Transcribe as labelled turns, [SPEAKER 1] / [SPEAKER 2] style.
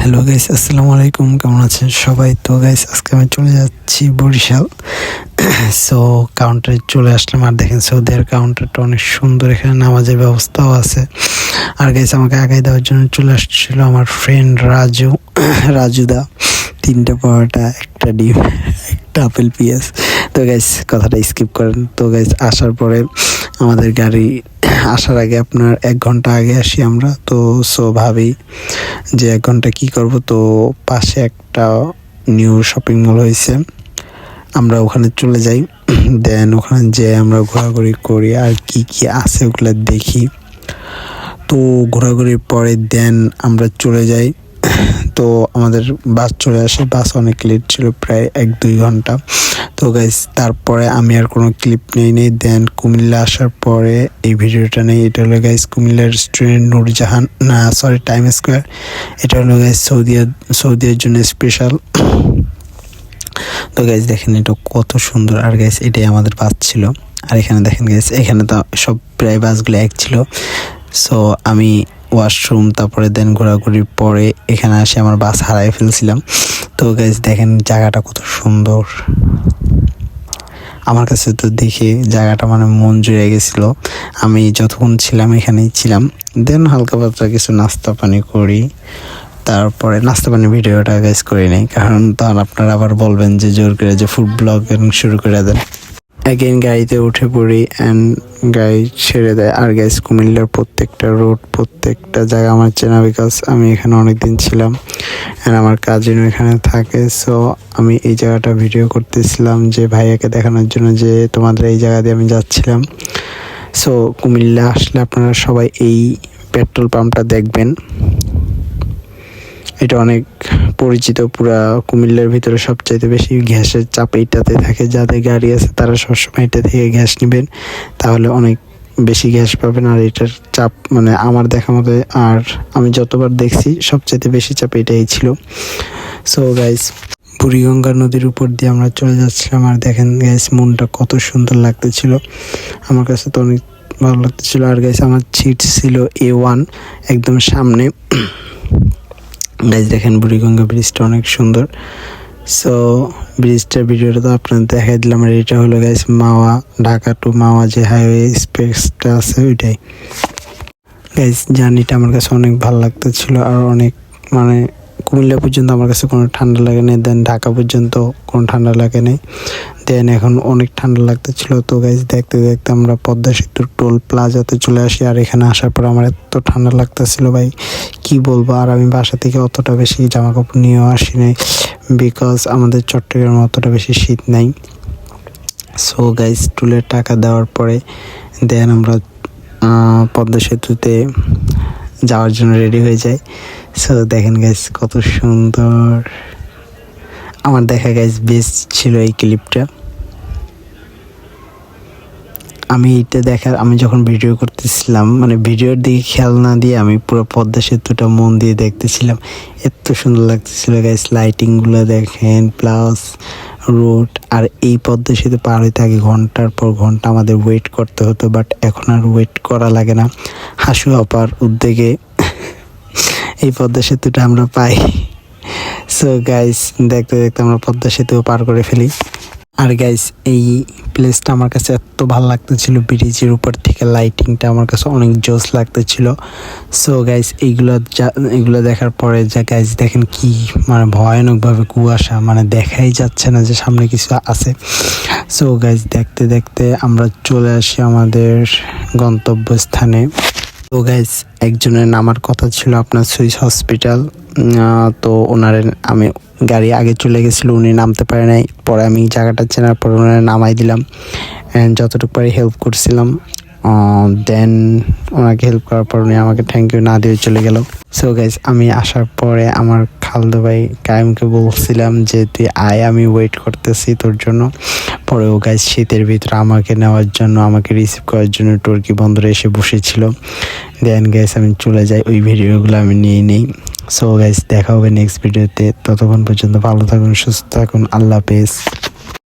[SPEAKER 1] Hello guys, আসসালামু আলাইকুম। কেমন আছেন সবাই? তো গাইস, আজকে আমি চলে যাচ্ছি বরিশাল। সো কাউন্টারে চলে আসলাম। আর দেখেন সৌদির কাউন্টারটা অনেক সুন্দর, এখানে নামাজের ব্যবস্থাও আছে। আর গাইস, আমাকে আগায় দেওয়ার জন্য চলে আসছিল আমার ফ্রেন্ড রাজুদা। 3টা পরোটা, একটা ডিম, একটা আপেল পেঁয়াজ। তো গাইস, কথাটা স্কিপ করেন। তো গাইস, আসার পরে আমাদের গাড়ি আসার আগে আপনার 1 ঘন্টা আগে আসি আমরা। তো ভাবি যে 1 ঘন্টা কি করব। তো পাশে একটা নিউ শপিং মল হয়েছে, আমরা ওখানে চলে যাই। দেন ওখানে যেয়ে আমরা ঘোরাঘুরি করি আর কি কি আছে ওগুলো দেখি। তো ঘোরাঘুরির পরে দেন আমরা চলে যাই। তো আমাদের বাস চলে আসে। বাস অনেক লেট ছিল, প্রায় 1-2 ঘন্টা। তো গাইস, তারপরে আমি আর কোনো ক্লিপ নেই। দেন কুমিল্লা আসার পরে এই ভিডিওটা নেই। এটা হলো গাইস কুমিল্লা রেস্টুরেন্ট নূরজাহান, না সরি, টাইম স্কোয়ার। এটা হলো গাইস সৌদির জন্য স্পেশাল। তো গাইস দেখেন এটা কত সুন্দর। আর গাইস, এটাই আমাদের বাস ছিল। আর এখানে দেখেন গাইস, এখানে তো সব প্রায় বাসগুলো এক ছিল। সো আমি ওয়াশরুম, তারপরে দেন ঘোরাঘুরির পরে এখানে আসে আমার বাস হারাই ফেলছিলাম। তো গাইস দেখেন জায়গাটা কত সুন্দর। আমার কাছে তো দেখে জায়গাটা মানে মন জুড়ে গেছিলো। আমি যতক্ষণ ছিলাম এখানেই ছিলাম। দেন হালকা পাতলা কিছু নাস্তা পানি করি। তারপরে নাস্তা পানি ভিডিওটা গাইস করে নেই, কারণ তখন আপনারা আবার বলবেন যে জোর করে যে ফুড ব্লগ শুরু করে দেন। অ্যাগেন গাড়িতে উঠে পড়ি অ্যান্ড গাড়ি ছেড়ে দেয়। আর গাইস, কুমিল্লার প্রত্যেকটা রোড, প্রত্যেকটা জায়গা আমার চেনা, বিকজ আমি এখানে অনেকদিন ছিলাম অ্যান্ড আমার কাজিনও এখানে থাকে। সো আমি এই জায়গাটা ভিডিও করতেছিলাম যে ভাইয়াকে দেখানোর জন্য যে তোমাদের এই জায়গা দিয়ে আমি যাচ্ছিলাম। সো কুমিল্লা আসলে আপনারা সবাই এই পেট্রোল পাম্পটা দেখবেন। এটা অনেক পরিচিত, পুরা কুমিল্লার ভিতরে সবচাইতে বেশি গ্যাসের চাপ এইটাতে থাকে। যাদের গাড়ি আছে তারা সবসময় এটা থেকে গ্যাস নেবেন, তাহলে অনেক বেশি গ্যাস পাবেন। আর এটার চাপ মানে আমার দেখা মতো, আর আমি যতবার দেখছি সবচাইতে বেশি চাপ এটাই ছিল। সো গাইস, বুড়িগঙ্গা নদীর উপর দিয়ে আমরা চলে যাচ্ছিলাম। আর দেখেন গাইস, মনটা কত সুন্দর লাগতেছিল, আমার কাছে তো অনেক ভালো লাগতেছিল। আর গাইস, আমার সিট ছিল A1, একদম সামনে। গাইস দেখেন, বুড়িগঙ্গা ব্রিজটা অনেক সুন্দর। সো ব্রিজটার ভিডিওটা তো আপনাদের দেখাই দিলাম। আর এটা হলো গাইস মাওয়া, ঢাকা টু মাওয়া যে হাইওয়ে স্পেসটা আছে ওইটাই। গাইস, জার্নিটা আমার কাছে অনেক ভালো লাগতেছিল। আর অনেক মানে কুমিল্লা পর্যন্ত আমার কাছে কোনো ঠান্ডা লাগে নাই, দেন ঢাকা পর্যন্ত কোনো ঠান্ডা লাগে নাই, দেন এখন অনেক ঠান্ডা লাগতেছিল। তো গাইস, দেখতে দেখতে আমরা পদ্মা সেতুর টোল প্লাজাতে চলে আসি। আর এখানে আসার পর আমার এত ঠান্ডা লাগতেছিল ভাই, কি বলবো। আর আমি বাসা থেকে অতটা বেশি জামা কাপড় নিয়েও আসি নাই, বিকজ আমাদের চট্টগ্রামে অতটা বেশি শীত নাই। সো গাইস, টুলের টাকা দেওয়ার পরে দেন আমরা পদ্মা সেতুতে যাওয়ার জন্য রেডি হয়ে যায়। সো দেখেন গাইস কত সুন্দর। আমার দেখা গাইস বেস্ট ছিল এই ক্লিপটা। আমি যখন ভিডিও করতেছিলাম, মানে ভিডিওর দিকে খেয়াল না দিয়ে আমি পুরো পদ্মা সেতুটা মন দিয়ে দেখতেছিলাম, এত সুন্দর লাগতেছিল গাইস। লাইটিংগুলো দেখেন, প্লাস রোড। আর এই পদ্মা সেতু পার হইতে আগে ঘন্টার পর ঘন্টা আমাদের ওয়েট করতে হতো, বাট এখন আর ওয়েট করা লাগে না। হাসু আপার উদ্যোগে এই পদ্মা সেতুটা আমরা পাই। সো গাইস, দেখতে দেখতে আমরা পদ্মা সেতু পার করে ফেলি। আর গাইস, এই প্লেসটা আমার কাছে এত ভালো লাগতেছিল, ব্রিজের উপর থেকে লাইটিংটা আমার কাছে অনেক জোস লাগতেছিল। সো গাইস, এগুলো দেখার পরে যা গাইস দেখেন কি মানে ভয়ানকভাবে কুয়াশা, মানে দেখাই যাচ্ছে না যে সামনে কিছু আছে। সো গাইস, দেখতে দেখতে আমরা চলে আসি আমাদের গন্তব্যস্থানে। তো গাইস, একজনের নামার কথা ছিল আপনার সুইস হসপিটাল। তো আমি গাড়ি আগে চলে গেছিলো, উনি নামতে পারে নাই। পরে আমি জায়গাটা চেনার পর ওনারা নামাই দিলাম অ্যান্ড যতটুকু পারি হেল্প করছিলাম। দেন ওনাকে হেল্প করার পর উনি আমাকে থ্যাংক ইউ না দিয়ে চলে গেল। সো গাইস, আমি আসার পরে আমার খালদো ভাই কায়েমকে বলছিলাম যে তুই আয়, আমি ওয়েট করতেছি তোর জন্য। পরে ও গাইস শীতের ভিতরে আমাকে নেওয়ার জন্য, আমাকে রিসিভ করার জন্য টর্কি বন্দরে এসে বসেছিল। দেন গাইস, আমি চলে যাই, ওই ভিডিওগুলো আমি নিয়ে নিই। সো গাইস, দেখা হবে নেক্সট ভিডিওতে। ততক্ষণ পর্যন্ত ভালো থাকুন, সুস্থ থাকুন, আল্লাহ হাফেজ।